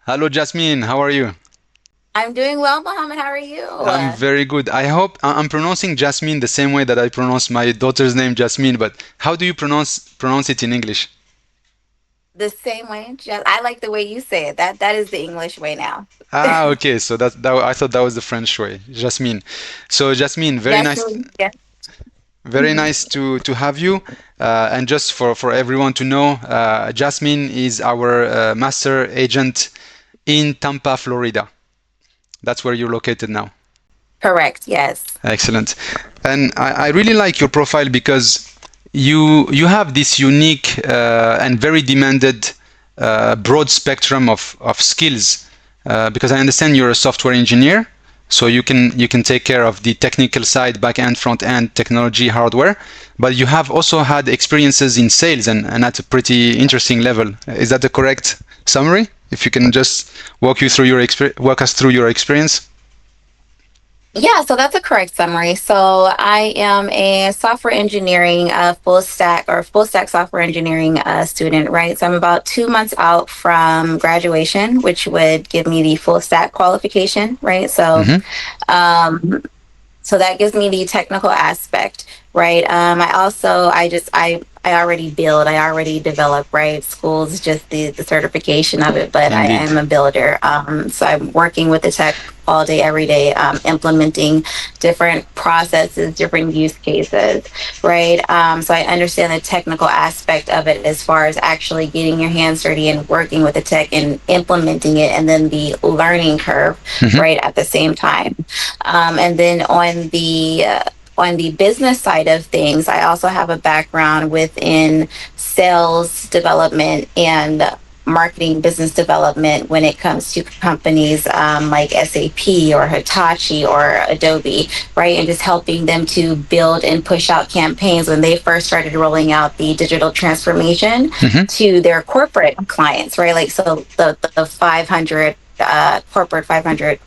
Hello, Jasmine. How are you? I'm doing well, Mohammed. How are you? I'm very good. I hope I'm pronouncing Jasmine the same way that I pronounce my daughter's name, Jasmine. But how do you pronounce it in English? The same way. I like the way you say it. That is the English way now. Ah, okay. So that I thought that was the French way, Jasmine. So Jasmine, Jasmine. Yeah. very nice to have you. And just for everyone to know, Jasmine is our master agent in Tampa, Florida. That's where you're located now. Correct. Yes. Excellent. And I really like your profile because you have this unique and very demanded broad spectrum of skills. Because I understand you're a software engineer, so you can take care of the technical side, back end, front end, technology, hardware. But you have also had experiences in sales and at a pretty interesting level. Is that the correct summary? If you can just walk us through your experience. Yeah, so that's a correct summary. So I am a software engineering full stack software engineering student, right? So I'm about 2 months out from graduation, which would give me the full stack qualification, right? Hmm. Um, so that gives me the technical aspect, right? I already build, I already develop, right? School's just the certification of it, but I Indeed. am a builder. So I'm working with the tech all day, every day, implementing different processes, different use cases, right? So I understand the technical aspect of it as far as actually getting your hands dirty and working with the tech and implementing it, and then the learning curve, Hmm. right, at the same time. And then on the business side of things, I also have a background within sales development and marketing business development when it comes to companies like SAP or Hitachi or Adobe, right? And just helping them to build and push out campaigns when they first started rolling out the digital transformation Hmm. to their corporate clients, right? Like, so the 500 corporate 500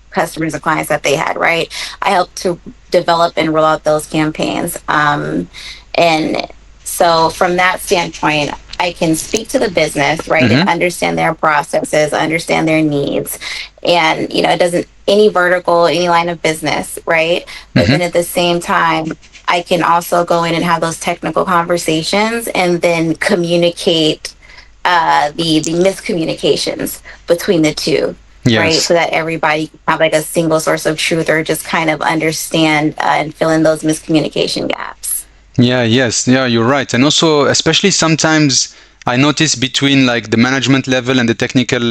customers and clients that they had, right? I helped to develop and roll out those campaigns. And so from that standpoint, I can speak to the business, right, and Hmm. understand their processes, understand their needs. And, it doesn't, any vertical, any line of business, right? But Hmm. then at the same time, I can also go in and have those technical conversations and then communicate the miscommunications between the two, right? Yes. So that everybody can have like a single source of truth or just kind of understand and fill in those miscommunication gaps. Yeah, yes. Yeah, you're right. And also, especially sometimes I notice between like the management level and the technical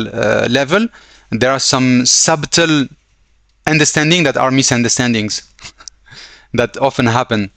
level, there are some subtle understanding that are misunderstandings that often happen.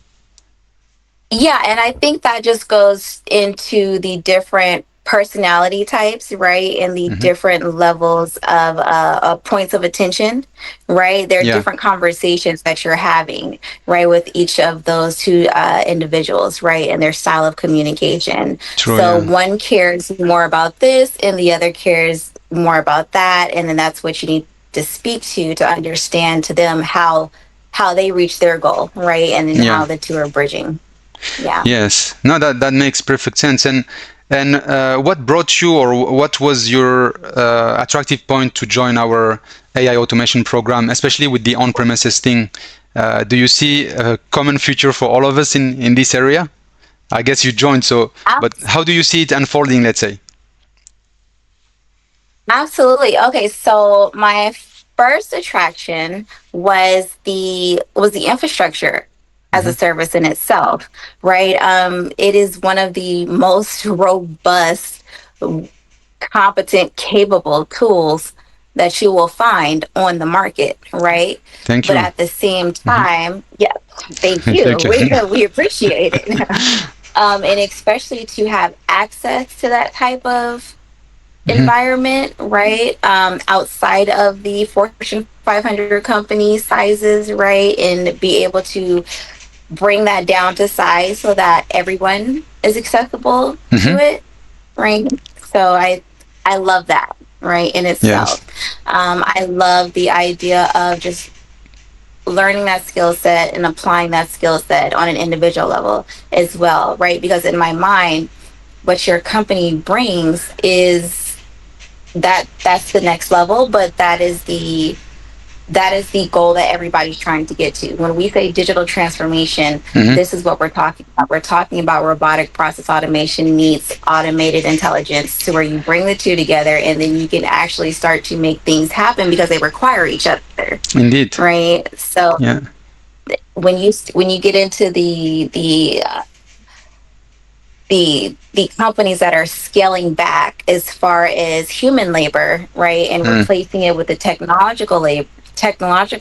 Yeah, and I think that just goes into the different personality types, right? And the Hmm. different levels of points of attention, right? There are Yeah, different conversations that you're having, right, with each of those two individuals, right? And their style of communication. true. So Yeah. one cares more about this and the other cares more about that. And then that's what you need to speak to understand to them how they reach their goal, right? And then Yeah. how the two are bridging. Yeah. Yes. No, that makes perfect sense. And what brought you, or what was your attractive point to join our AI automation program, especially with the on-premises thing? Do you see a common future for all of us in this area? I guess you joined, so, but how do you see it unfolding, let's say? Absolutely. Okay, so my first attraction was the infrastructure as a Hmm. service in itself, right? It is one of the most robust, competent, capable tools that you will find on the market, right? Thank But you. at the same Hmm. time, yeah, thank Thank you. you. We appreciate it. And especially to have access to that type of Hmm. environment, right? Outside of the Fortune 500 company sizes, right? And be able to bring that down to size so that everyone is accessible to Hmm. it, right? So I love that, right, in Yes. itself. I love the idea of just learning that skill set and applying that skill set on an individual level as well, right? Because in my mind, what your company brings is that's the next level, but that is the goal that everybody's trying to get to. When we say digital transformation, Mm-hmm. this is what we're talking about. We're talking about robotic process automation meets automated intelligence, to where you bring the two together and then you can actually start to make things happen because they require each other, Indeed. right? So Yeah. when you get into the companies that are scaling back as far as human labor, right, and Mm. replacing it with the technological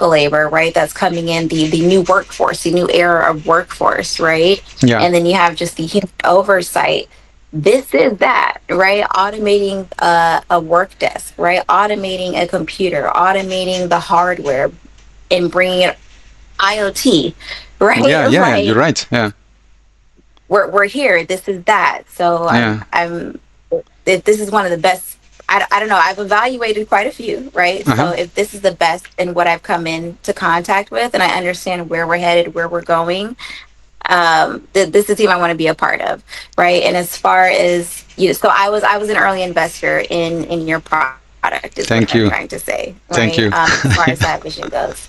labor, right, that's coming in, the new workforce, the new era of workforce, right, Yeah. and then you have just the human oversight. This is that, right? Automating a work desk, right? Automating a computer, automating the hardware, and bringing it IoT, Yeah. right? Yeah. Yeah. You're Like, right. Yeah. we're here. This is that. So Yeah. I'm if this is one of the best. I don't know. I've evaluated quite a few, right? Uh-huh. So if this is the best in what I've come into contact with, and I understand where we're headed, where we're going, this is the team I want to be a part of, right? And as far as you, so I was an early investor in your product, is what Thank I'm you. trying to say, Thank right? you. As far as that vision goes.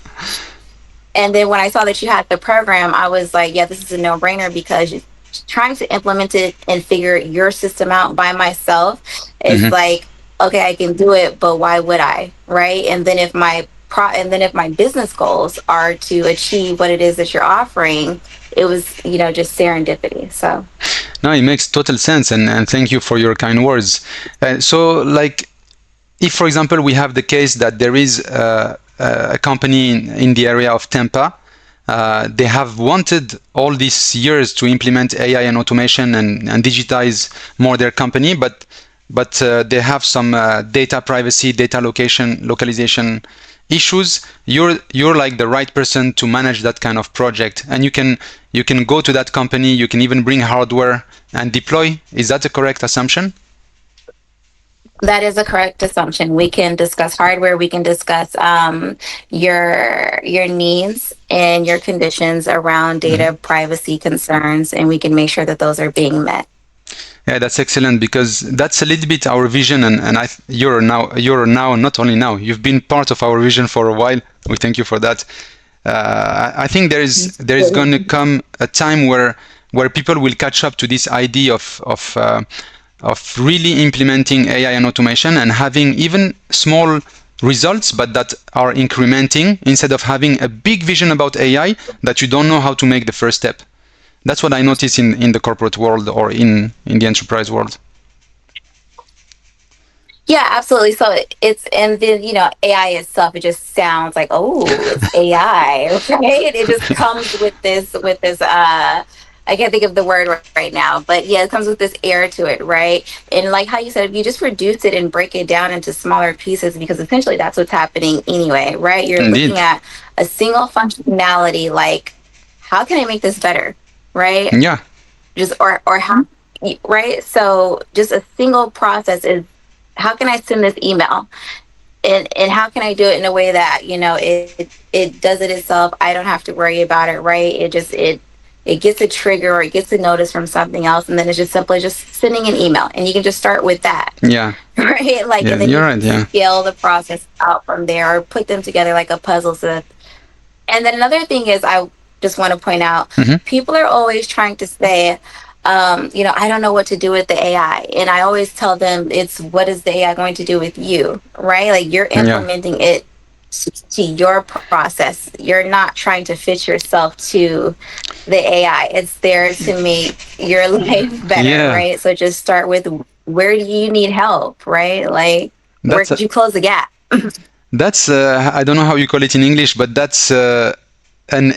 And then when I saw that you had the program, I was like, yeah, this is a no brainer, because trying to implement it and figure your system out by myself, it's Hmm. like, okay, I can do it, but why would I? Right. And then if my business goals are to achieve what it is that you're offering, it was, just serendipity. So No, it makes total sense, and thank you for your kind words. So, like, if, for example, we have the case that there is a company in the area of Tampa, they have wanted all these years to implement AI and automation and digitize more their company, but they have some data privacy, data localization issues. You're like the right person to manage that kind of project, and you can go to that company. You can even bring hardware and deploy. Is that a correct assumption? that is a correct assumption. We can discuss hardware. We can discuss your needs and your conditions around data privacy concerns, and we can make sure that those are being met. Yeah, that's excellent, because that's a little bit our vision, and you're now not only now, you've been part of our vision for a while. We thank you for that. I think there is going to come a time where people will catch up to this idea of really implementing AI and automation and having even small results, but that are incrementing, instead of having a big vision about AI that you don't know how to make the first step. That's what I notice in the corporate world, or in the enterprise world. Yeah, absolutely. So it's, and then, AI itself, it just sounds like, oh, it's AI, right? It just comes with this I can't think of the word right now, but yeah, it comes with this air to it, right? And like how you said, if you just reduce it and break it down into smaller pieces, because essentially that's what's happening anyway, right? You're looking Indeed. at a single functionality, like, how can I make this better? Right? Yeah. Just, or how, right? So just a single process is, how can I send this email, and how can I do it in a way that, it does it itself. I don't have to worry about it, right? It gets a trigger, or it gets a notice from something else, and then it's just simply just sending an email, and you can just start with that. Yeah. Right, like, Yeah. and then You're you right. can Yeah. scale the process out from there, or put them together like a puzzle. So, and then another thing is, I just want to point out, Hmm. people are always trying to say, I don't know what to do with the AI. And I always tell them, it's, what is the AI going to do with you, right? Like, you're Yeah. implementing it to your process. You're not trying to fit yourself to the AI. It's there to make your life better, Yeah. right? So just start with, where do you need help, right? Like, where That's could you close the gap? I don't know how you call it in English, but that's an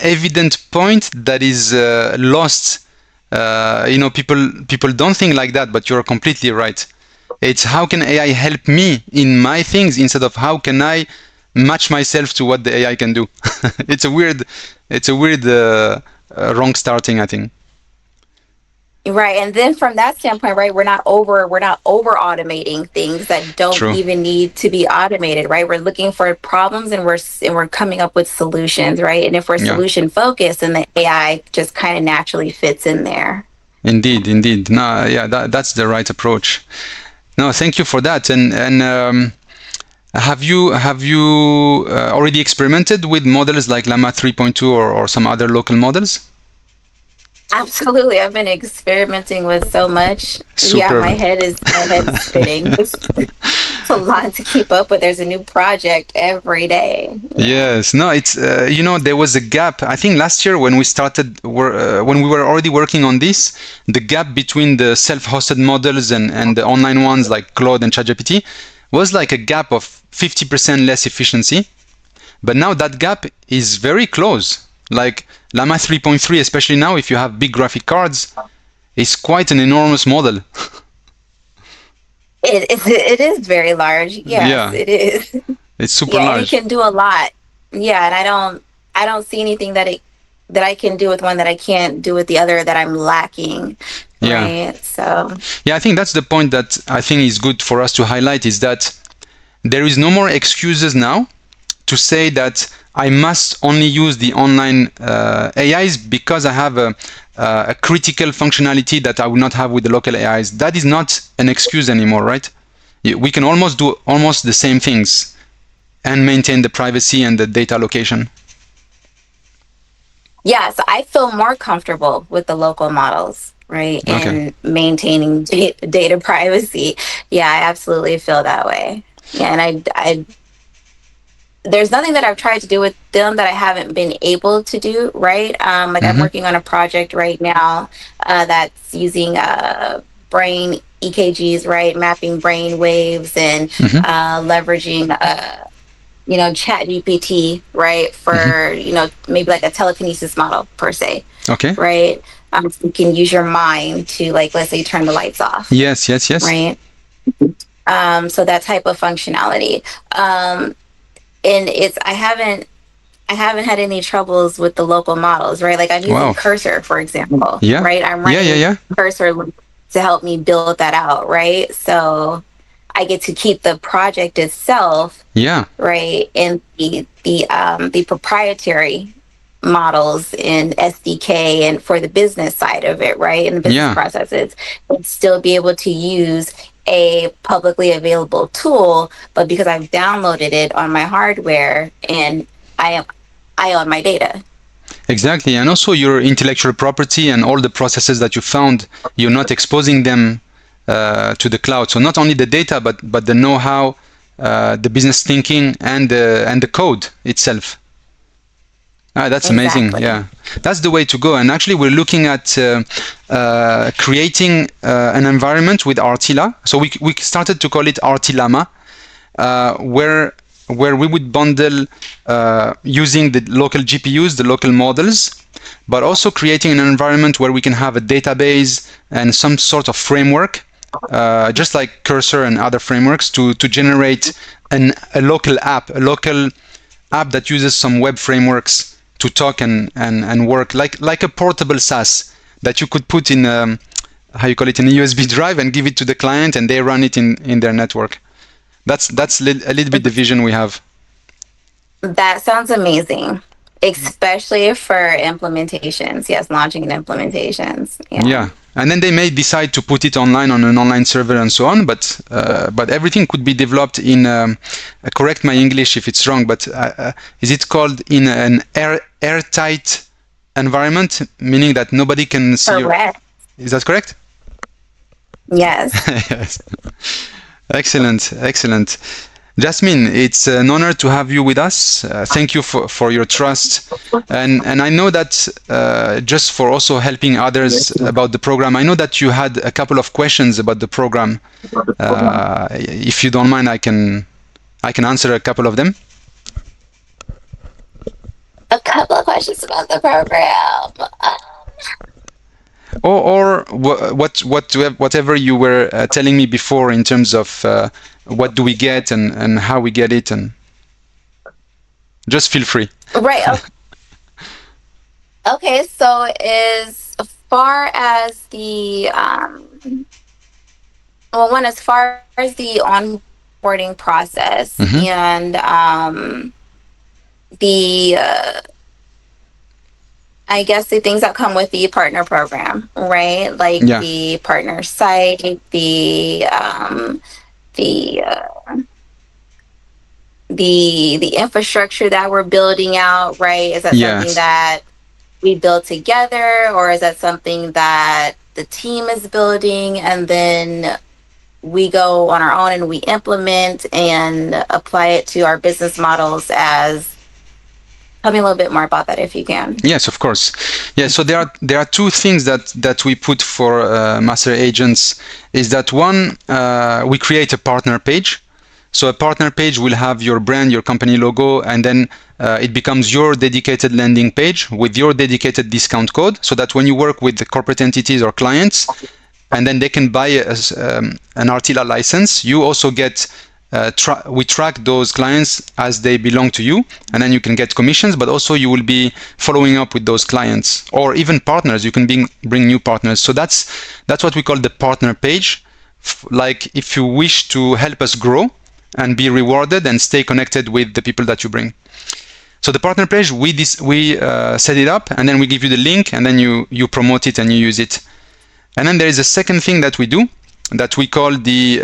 evident point that is lost. People don't think like that, but you're completely right. It's how can AI help me in my things, instead of how can I match myself to what the AI can do. it's a weird, it's a weird wrong starting, I think. Right. And then from that standpoint, right, we're not over automating things that don't True. even need to be automated, right? We're looking for problems, and we're coming up with solutions, right? And if we're Yeah. solution focused, then the AI just kind of naturally fits in there. Indeed. Indeed. No. Yeah. That's the right approach. No, thank you for that. And have you already experimented with models like Llama 3.2 or some other local models? Absolutely. I've been experimenting with so much. Yeah, Superb. my head's spinning. It's a lot to keep up with. There's a new project every day. Yeah. Yes, no, it's there was a gap. I think last year when we when we were already working on this, the gap between the self-hosted models and the online ones like Claude and ChatGPT was like a gap of 50% less efficiency. But now that gap is very close. Like Llama 3.3, especially now, if you have big graphic cards, is quite an enormous model. It is very large. Yes, Yeah, it is. it's super Yeah, and it large. can do a lot. Yeah, and I don't see anything that I can do with one that I can't do with the other that I'm lacking. Yeah. Right. So Yeah, I think that's the point that I think is good for us to highlight is that there is no more excuses now to say that I must only use the online AIs because I have a critical functionality that I would not have with the local AIs. That is not an excuse anymore, right? We can almost do almost the same things and maintain the privacy and the data location. yes, I feel more comfortable with the local models, right? Okay. And maintaining data privacy. Yeah, I absolutely feel that way. Yeah, and I there's nothing that I've tried to do with them that I haven't been able to do, right? Like I'm Mm-hmm. working on a project right now that's using brain EKGs, right? Mapping brain waves and Mm-hmm. leveraging chat GPT, right? Mm-hmm. For maybe like a telekinesis model per se, Okay. right? So you can use your mind to, like, let's say, turn the lights off, Yes, yes, yes. right? So that type of functionality. And I haven't had any troubles with the local models, right? Like I'm using Wow. Cursor, for example, Yeah. right? I'm Yeah, yeah, running yeah. Cursor to help me build that out, right? So I get to keep the project itself, Yeah. right, and the proprietary models in SDK and for the business side of it, right, and the business Yeah. processes, and still be able to use a publicly available tool, but because I've downloaded it on my hardware and I am I own my data. Exactly. And also your intellectual property and all the processes that you found, you're not exposing them to the cloud. So not only the data, but the know-how, the business thinking, and the code itself. Ah, that's amazing. Exactly. Yeah, that's the way to go. And actually, we're looking at creating an environment with RTILA. So we started to call it RTILAMA, where we would bundle using the local GPUs, the local models, but also creating an environment where we can have a database and some sort of framework, just like Cursor and other frameworks, to generate a local app that uses some web frameworks to talk and work like a portable SaaS that you could put in how you call it in a USB drive and give it to the client and they run it in their network. That's a little bit the vision we have. That sounds amazing, especially for implementations. Yes, launching and implementations. Yeah. Yeah, and then they may decide to put it online on an online server and so on. But everything could be developed in correct my English if it's wrong. But is it called in an airtight environment, meaning that nobody can see your? Correct. Is that correct? Yes. Yes. Excellent, excellent. Jasmine, it's an honor to have you with us. Thank you for your trust. And I know that just for also helping others about the program, I know that you had a couple of questions about the program. If you don't mind, I can answer a couple of them. A couple of questions about the program. Or whatever you were telling me before in terms of what do we get and how we get it, and just feel free. Right. Okay. So as far as the as far as the onboarding process Mm-hmm. and the I guess the things that come with the partner program, right? Like Yeah. the partner site, the the infrastructure that we're building out, right? Is that something Yes. that we build together, or is that something that the team is building and then we go on our own and we implement and apply it to our business models? As tell me a little bit more about that if you can. Yes, of course. Yeah, so there are two things that we put for master agents. Is that one, we create a partner page. So a partner page will have your brand, your company logo, and then it becomes your dedicated landing page with your dedicated discount code, so that when you work with the corporate entities or clients, and then they can buy an RTILA license, you also get we track those clients as they belong to you, and then you can get commissions, but also you will be following up with those clients or even partners. You can bring new partners. So that's what we call the partner page. Like if you wish to help us grow and be rewarded and stay connected with the people that you bring. So the partner page, we set it up, and then we give you the link, and then you promote it and you use it. And then there is a second thing that we do that we call the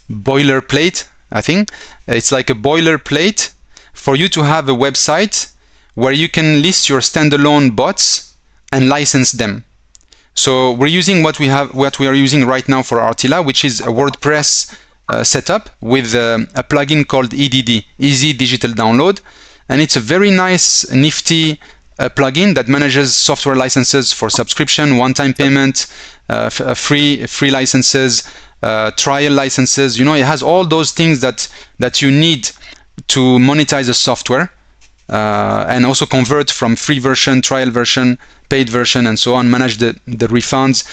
boilerplate. I think it's like a boilerplate for you to have a website where you can list your standalone bots and license them. So we're using what we are using right now for RTILA, which is a WordPress setup with a plugin called EDD, Easy Digital Download, and it's a very nice, nifty plugin that manages software licenses for subscription, one-time payment, free licenses, trial licenses. It has all those things that you need to monetize the software, and also convert from free version, trial version, paid version, and so on, manage the refunds.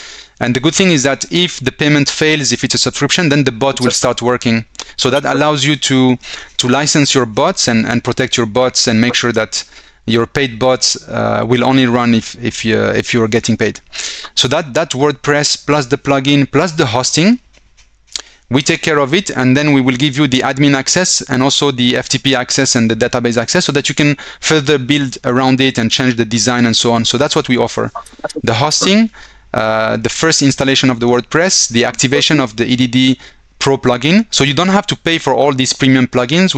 And the good thing is that if the payment fails, if it's a subscription, then the bot will start working. So that allows you to license your bots and protect your bots and make sure that your paid bots will only run if you're getting paid. So that WordPress plus the plugin plus the hosting, we take care of it, and then we will give you the admin access and also the FTP access and the database access, so that you can further build around it and change the design and so on. So that's what we offer: the hosting, the first installation of the WordPress, the activation of the EDD Pro plugin. So you don't have to pay for all these premium plugins.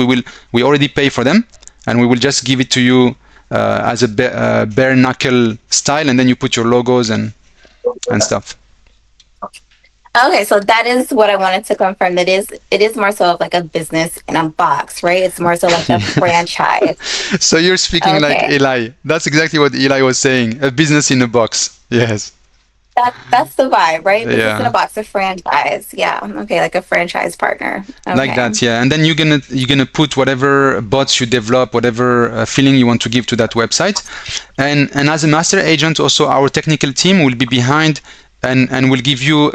We already pay for them, and we will just give it to you as a bare knuckle style, and then you put your logos and stuff. Okay, so that is what I wanted to confirm. It is more so of like a business in a box, right? It's more so like a franchise. So you're speaking like Eli. That's exactly what Eli was saying. A business in a box. Yes. That's the vibe, right? Business Yeah. in a box, a franchise. Yeah. Okay, like a franchise partner. Okay. Like that, yeah. And then you're gonna put whatever bots you develop, whatever feeling you want to give to that website. And as a master agent, also our technical team will be behind and will give you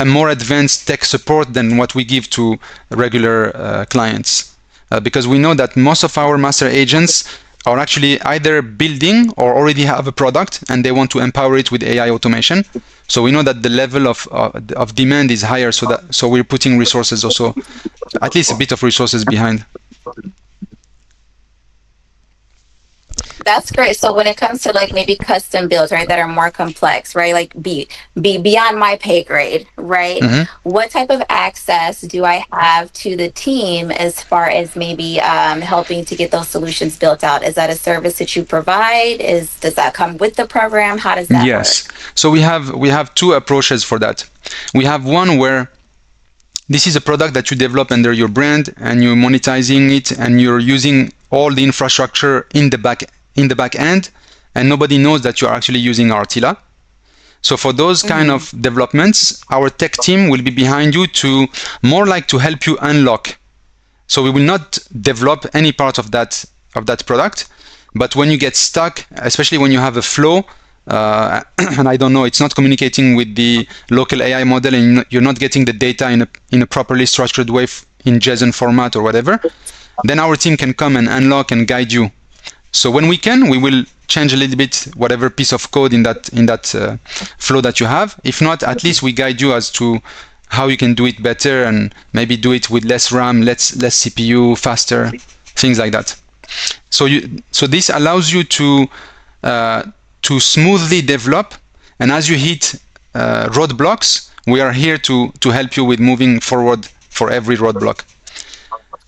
a more advanced tech support than what we give to regular clients, because we know that most of our master agents are actually either building or already have a product and they want to empower it with AI automation. So we know that the level of demand is higher, so we're putting resources also, at least a bit of resources behind. That's great. So when it comes to like maybe custom builds, right, that are more complex, right, like be beyond my pay grade, right? Mm-hmm. What type of access do I have to the team as far as maybe helping to get those solutions built out? Is that a service that you provide? Does that come with the program? How does that work? Yes. So we have two approaches for that. We have one where this is a product that you develop under your brand and you're monetizing it and you're using all the infrastructure in the back end, and nobody knows that you're actually using RTILA. So for those kind of developments, our tech team will be behind you to more like to help you unlock. So we will not develop any part of that product, but when you get stuck, especially when you have a flow, and I don't know, it's not communicating with the local AI model, and you're not getting the data in a properly structured way in JSON format or whatever, then our team can come and unlock and guide you. So when we will change a little bit whatever piece of code in that flow that you have. If not, at least we guide you as to how you can do it better and maybe do it with less RAM, less CPU, faster, things like that. So this allows you to smoothly develop, and as you hit roadblocks, we are here to help you with moving forward for every roadblock.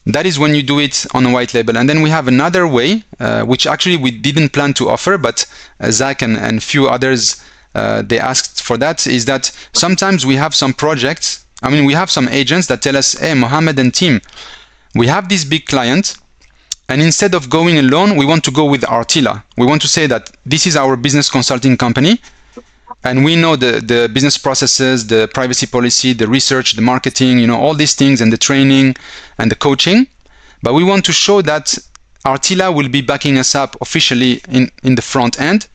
That is when you do it on a white label. And then we have another way, which actually we didn't plan to offer, but Zach and few others, they asked for that, is that sometimes we have some projects, we have some agents that tell us, hey, Mohammed and team, we have this big client, and instead of going alone, we want to go with RTILA. We want to say that this is our business consulting company, and we know the business processes, the privacy policy, the research, the marketing, all these things, and the training and the coaching. But we want to show that RTILA will be backing us up officially in the front end.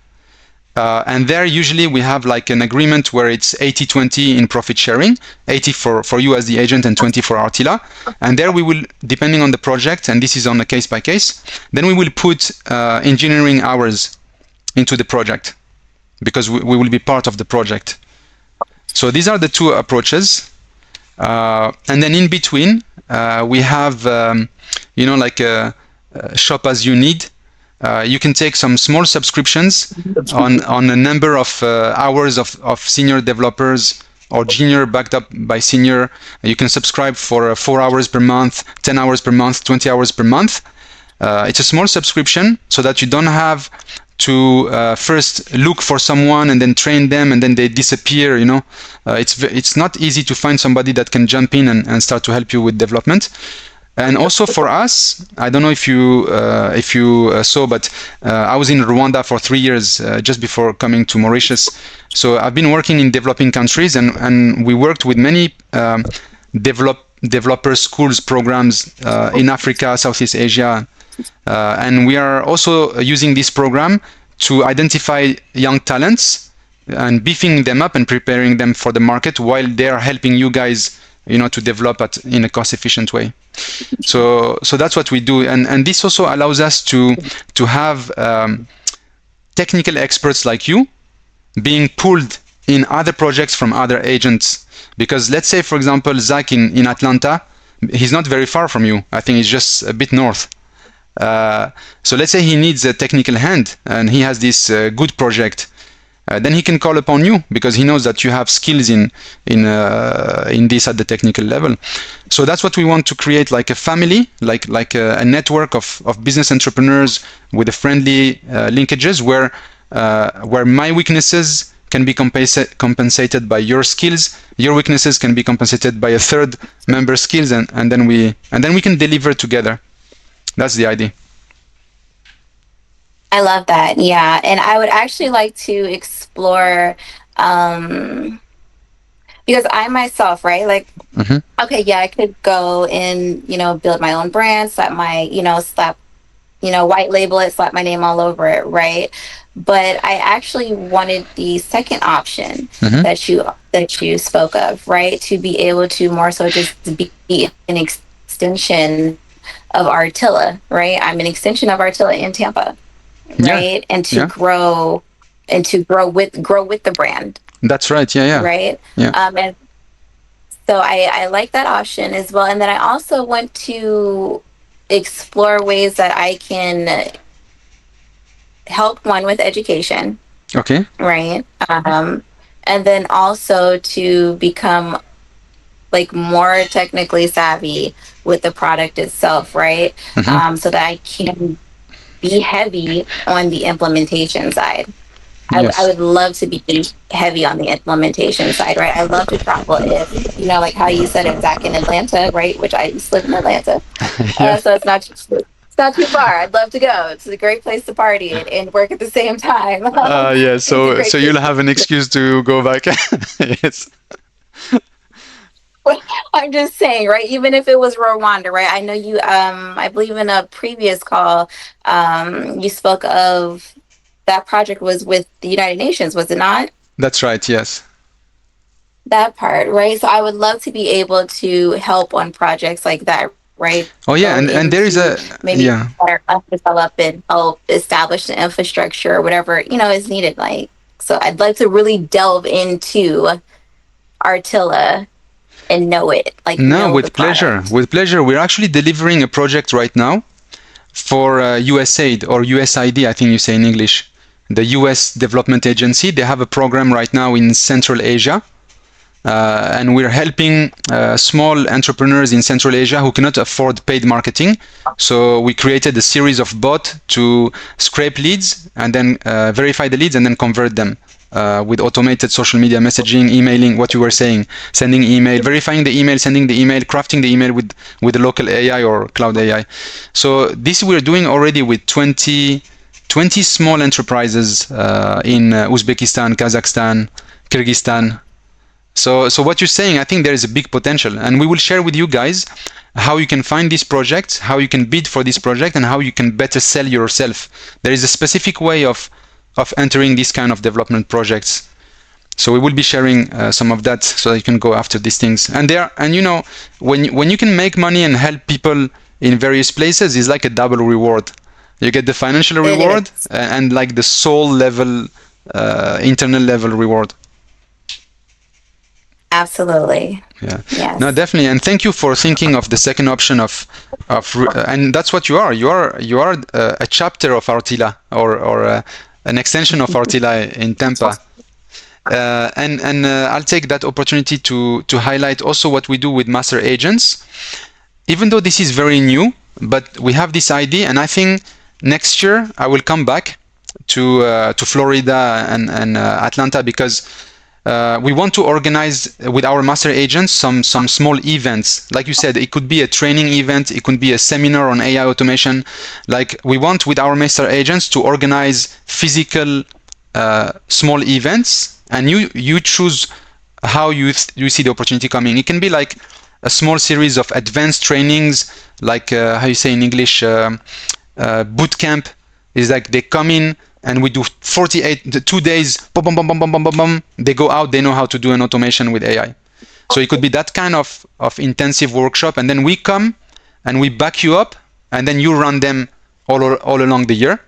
And there usually we have like an agreement where it's 80-20 in profit sharing, 80 for you as the agent and 20 for RTILA. And there we will, depending on the project, and this is on a case by case, then we will put engineering hours into the project, because we will be part of the project. So these are the two approaches. And then in between, we have, like a shop as you need. You can take some small subscriptions on a number of hours of senior developers or junior backed up by senior. You can subscribe for 4 hours per month, 10 hours per month, 20 hours per month. It's a small subscription so that you don't have to first look for someone and then train them and then they disappear. It's not easy to find somebody that can jump in and start to help you with development. And also for us, I don't know if you saw, but I was in Rwanda for 3 years just before coming to Mauritius. So I've been working in developing countries, and we worked with many developer schools programs in Africa, Southeast Asia. And we are also using this program to identify young talents and beefing them up and preparing them for the market while they are helping you guys, to develop in a cost-efficient way. So that's what we do, and this also allows us to have technical experts like you being pulled in other projects from other agents. Because let's say, for example, Zach in Atlanta, he's not very far from you. I think he's just a bit north. So let's say he needs a technical hand and he has this good project. Then he can call upon you because he knows that you have skills in this at the technical level. So that's what we want to create, like a family, like a network of business entrepreneurs with a friendly linkages where my weaknesses can be compensated by your skills. Your weaknesses can be compensated by a third member's skills, and then we can deliver together. That's the idea. I love that. Yeah. And I would actually like to explore, because I myself, right? Like, okay, yeah, I could go and, build my own brand, white label it, slap my name all over it, right? But I actually wanted the second option that you spoke of, right? To be able to more so just be an extension of RTILA, right? I'm an extension of RTILA in Tampa. Right. Yeah. And to grow with the brand. That's right. Yeah. Right. Yeah. And so I like that option as well. And then I also want to explore ways that I can help one with education. Okay. Right. And then also to become like more technically savvy with the product itself, right? So that I can be heavy on the implementation side. Yes. I would love to be heavy on the implementation side, right? I love to travel if, like how you said it's back in Atlanta, right? Which I used to live in Atlanta. Yeah. So it's not too far. I'd love to go. It's a great place to party and work at the same time. Yeah. So you'll have an excuse to go back. Yes. I'm just saying, right? Even if it was Rwanda, right? I know you, I believe in a previous call, you spoke of that project was with the United Nations, was it not? That's right. Yes. That part, right? So I would love to be able to help on projects like that, right? Oh yeah, and there is maybe develop and help establish the infrastructure or whatever is needed. Like, so I'd like to really delve into RTILA and know it. Like, no, with pleasure. With pleasure. We're actually delivering a project right now for USAID or USID, I think you say in English, the US Development Agency. They have a program right now in Central Asia. And we're helping small entrepreneurs in Central Asia who cannot afford paid marketing. So we created a series of bots to scrape leads and then verify the leads and then convert them with automated social media messaging, emailing, what you were saying, sending email, verifying the email, sending the email, crafting the email with the local AI or cloud AI. So this we're doing already with 20 small enterprises in Uzbekistan, Kazakhstan, Kyrgyzstan. So what you're saying, I think there is a big potential, and we will share with you guys how you can find these projects, how you can bid for this project, and how you can better sell yourself. There is a specific way of entering these kind of development projects. So we will be sharing some of that so that you can go after these things. And you know, when you can make money and help people in various places, it's like a double reward. You get the financial reward and like the soul level, internal level reward. Absolutely. Yeah. Yes. No, definitely. And thank you for thinking of the second option and that's what you are. You are a chapter of RTILA or an extension of RTILA in Tampa. And I'll take that opportunity to highlight also what we do with master agents. Even though this is very new, but we have this idea, and I think next year I will come back to Florida and Atlanta because we want to organize with our master agents some small events. Like you said, it could be a training event, it could be a seminar on AI automation. Like we want with our master agents to organize physical small events, and you choose how you see the opportunity coming. It can be like a small series of advanced trainings, like how you say in English, boot camp. Is like they come in and we do 2 days, boom, boom, boom, boom, boom, boom, boom, boom. They go out, they know how to do an automation with AI. So it could be that kind of intensive workshop, and then we come and we back you up, and then you run them all along the year.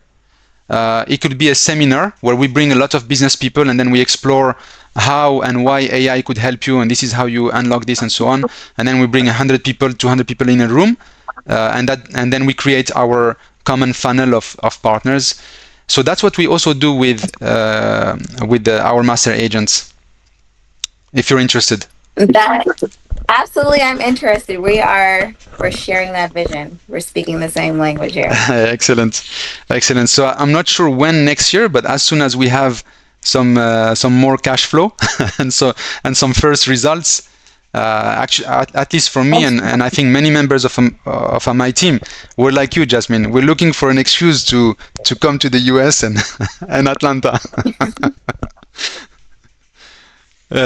It could be a seminar where we bring a lot of business people, and then we explore how and why AI could help you, and this is how you unlock this, and so on. And then we bring 100 people, 200 people in a room, and then we create our common funnel of partners. So that's what we also do with our master agents. If you're interested. Absolutely, I'm interested. We're sharing that vision. We're speaking the same language here. Excellent. So I'm not sure when next year, but as soon as we have some more cash flow and some first results, actually, at least for me and I think many members of my team, we're like you, Jasmine. We're looking for an excuse to come to the US and Atlanta.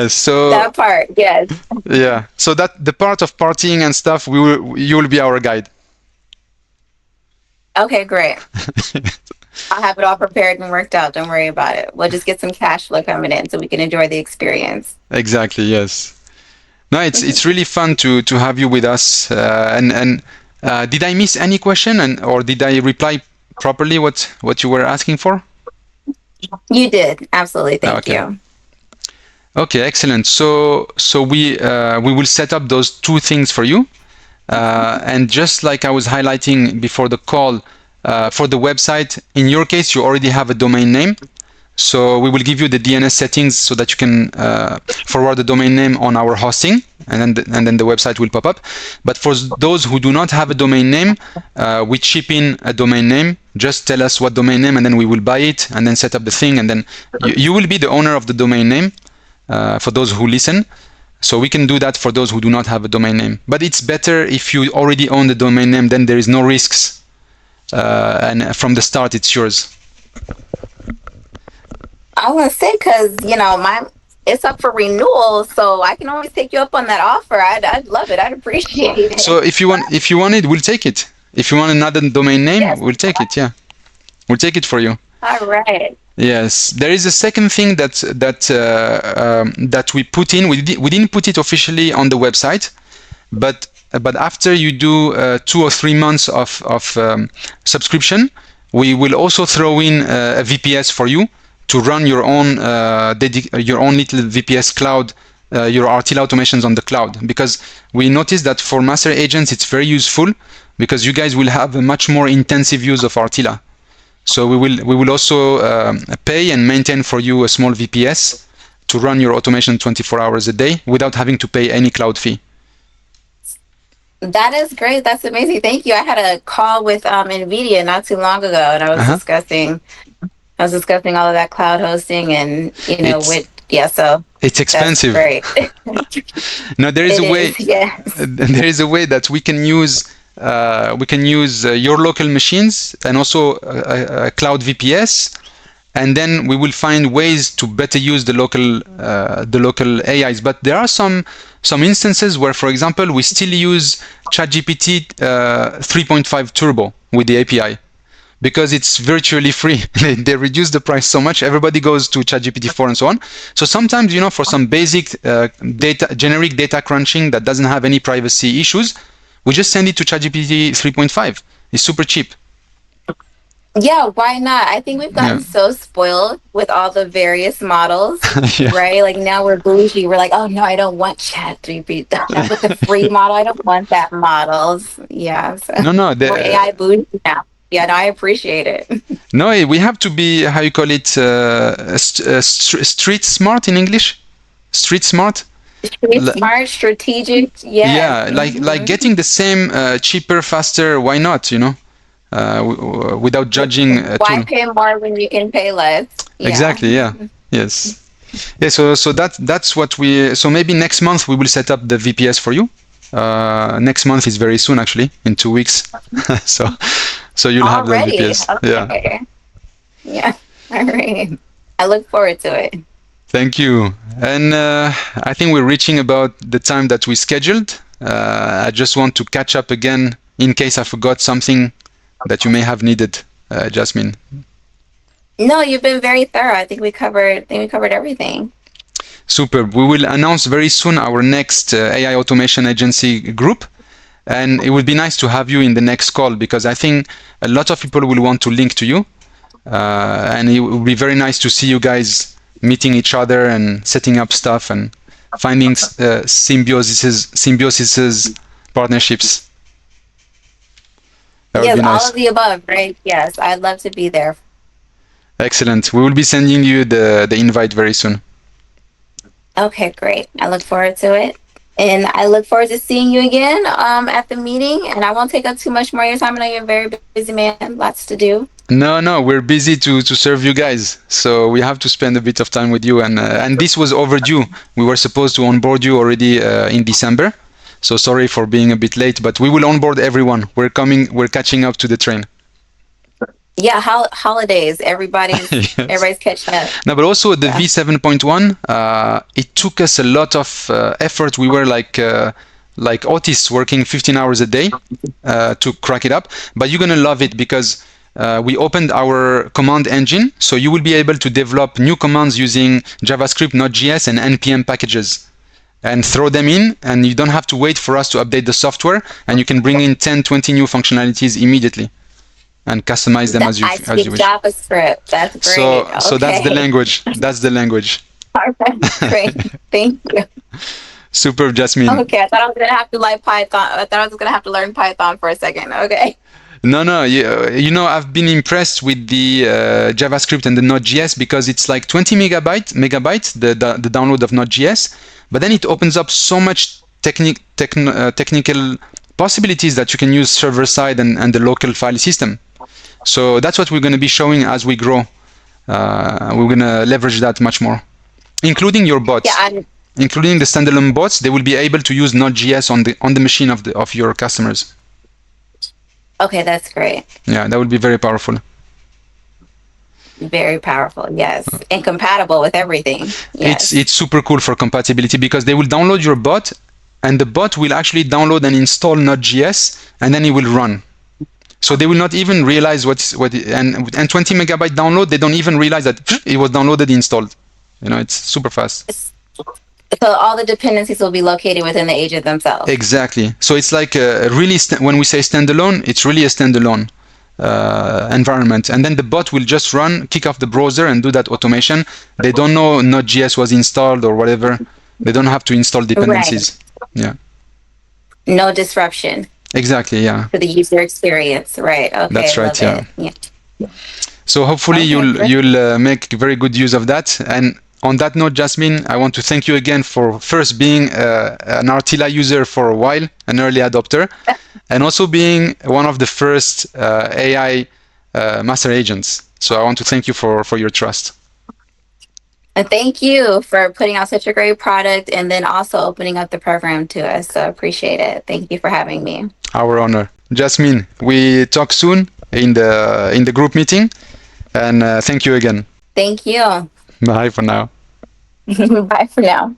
So that part, yes. Yeah. So that the part of partying and stuff, you will be our guide. Okay, great. I'll have it all prepared and worked out. Don't worry about it. We'll just get some cash flow coming in so we can enjoy the experience. Exactly. Yes. No, it's really fun to have you with us. And did I miss any question, or did I reply properly what you were asking for? You did. Absolutely. Thank you. Okay, excellent. So we will set up those two things for you, and just like I was highlighting before the call, for the website, in your case, you already have a domain name. So we will give you the DNS settings so that you can forward the domain name on our hosting, and then the website will pop up. But for those who do not have a domain name, we chip in a domain name. Just tell us what domain name, and then we will buy it and then set up the thing, and then you will be the owner of the domain name. For those who listen. So we can do that for those who do not have a domain name. But it's better if you already own the domain name, then there is no risks. And from the start, it's yours. I want to say, because, it's up for renewal, so I can always take you up on that offer. I'd love it. I'd appreciate it. So if you want it, we'll take it. If you want another domain name, yes, we'll take it. Yeah, we'll take it for you. All right. Yes, there is a second thing that we put in. We didn't put it officially on the website, but after you do 2 or 3 months of subscription, we will also throw in a VPS for you to run your own little VPS cloud, your RTILA automations on the cloud. Because we noticed that for master agents it's very useful, because you guys will have a much more intensive use of RTILA. So we will also pay and maintain for you a small VPS to run your automation 24 hours a day without having to pay any cloud fee. That is great. That's amazing. Thank you. I had a call with NVIDIA not too long ago, and I was discussing all of that cloud hosting, and so it's expensive. That's great. No, there is a way. Yes. There is a way that we can use your local machines and also a cloud VPS, and then we will find ways to better use the local AIs. But there are some instances where, for example, we still use ChatGPT 3.5 Turbo with the API because it's virtually free. They reduce the price so much. Everybody goes to ChatGPT 4 and so on. So sometimes, for some basic generic data crunching that doesn't have any privacy issues, we just send it to ChatGPT 3.5. It's super cheap. Yeah, why not? I think we've gotten so spoiled with all the various models, right? Like now we're bougie. We're like, oh no, I don't want ChatGPT with the free model. I don't want that models. Yeah. So no, we're AI bougie now. Yeah, no, I appreciate it. No, we have to be, how you call it, street smart in English? Street smart? Street smart, strategic. Yeah, like getting the same cheaper, faster. Why not? Without judging. Why pay more when you can pay less? Yeah. Exactly. Yeah. Yes. Yeah. So that's what we. So maybe next month we will set up the VPS for you. Next month is very soon, actually, in 2 weeks. So you'll have the VPS. Okay. Yeah. All right. I look forward to it. Thank you. And I think we're reaching about the time that we scheduled. I just want to catch up again in case I forgot something that you may have needed, Jasmine. No, you've been very thorough. I think we covered everything. Super. We will announce very soon our next AI automation agency group. And it would be nice to have you in the next call because I think a lot of people will want to link to you. And it would be very nice to see you guys meeting each other and setting up stuff and finding symbiosis partnerships. That would be nice. All of the above, right? Yes, I'd love to be there. Excellent. We will be sending you the invite very soon. Okay, great. I look forward to it. And I look forward to seeing you again at the meeting. And I won't take up too much more of your time. I know you're a very busy man, lots to do. No, we're busy to serve you guys. So we have to spend a bit of time with you. And this was overdue. We were supposed to onboard you already in December. So sorry for being a bit late, but we will onboard everyone. We're catching up to the train. Yeah, holidays. Everybody's catching up. No, but also the V7.1. It took us a lot of effort. We were like autists working 15 hours a day to crack it up. But you're gonna love it because we opened our command engine, so you will be able to develop new commands using JavaScript, Node.js, and NPM packages, and throw them in, and you don't have to wait for us to update the software, and you can bring in 10, 20 new functionalities immediately. And customize them as you wish. JavaScript. That's great. So that's the language. That's the language. Great. Thank you. Super, Jasmine. Okay, I thought I was gonna have to learn Python for a second. Okay. No. I've been impressed with the JavaScript and the Node.js because it's like 20 megabytes the download of Node.js, but then it opens up so much technical possibilities that you can use server side and the local file system. So that's what we're going to be showing as we grow. We're going to leverage that much more, including your bots, including the standalone bots. They will be able to use Node.js on the machine of your customers. Okay, that's great. Yeah, that would be very powerful. Very powerful, yes, and compatible with everything. Yes. It's super cool for compatibility because they will download your bot, and the bot will actually download and install Node.js, and then it will run. So they will not even realize and 20 megabyte download, they don't even realize that it was downloaded, installed. It's super fast. So all the dependencies will be located within the agent themselves. Exactly. So it's like when we say standalone, it's really a standalone environment. And then the bot will just kick off the browser and do that automation. They don't know Node.js was installed or whatever. They don't have to install dependencies. Right. Yeah. No disruption. Exactly, yeah. For the user experience, right? Okay, That's right, love yeah. it. Yeah. So hopefully Okay, great. you'll make very good use of that. And on that note, Jasmine, I want to thank you again for first being an RTILA user for a while, an early adopter, and also being one of the first AI master agents. So I want to thank you for your trust. And thank you for putting out such a great product and then also opening up the program to us. So appreciate it. Thank you for having me. Our honor. Jasmine, we talk soon in the group meeting, and thank you again. Thank you. Bye for now. Bye for now.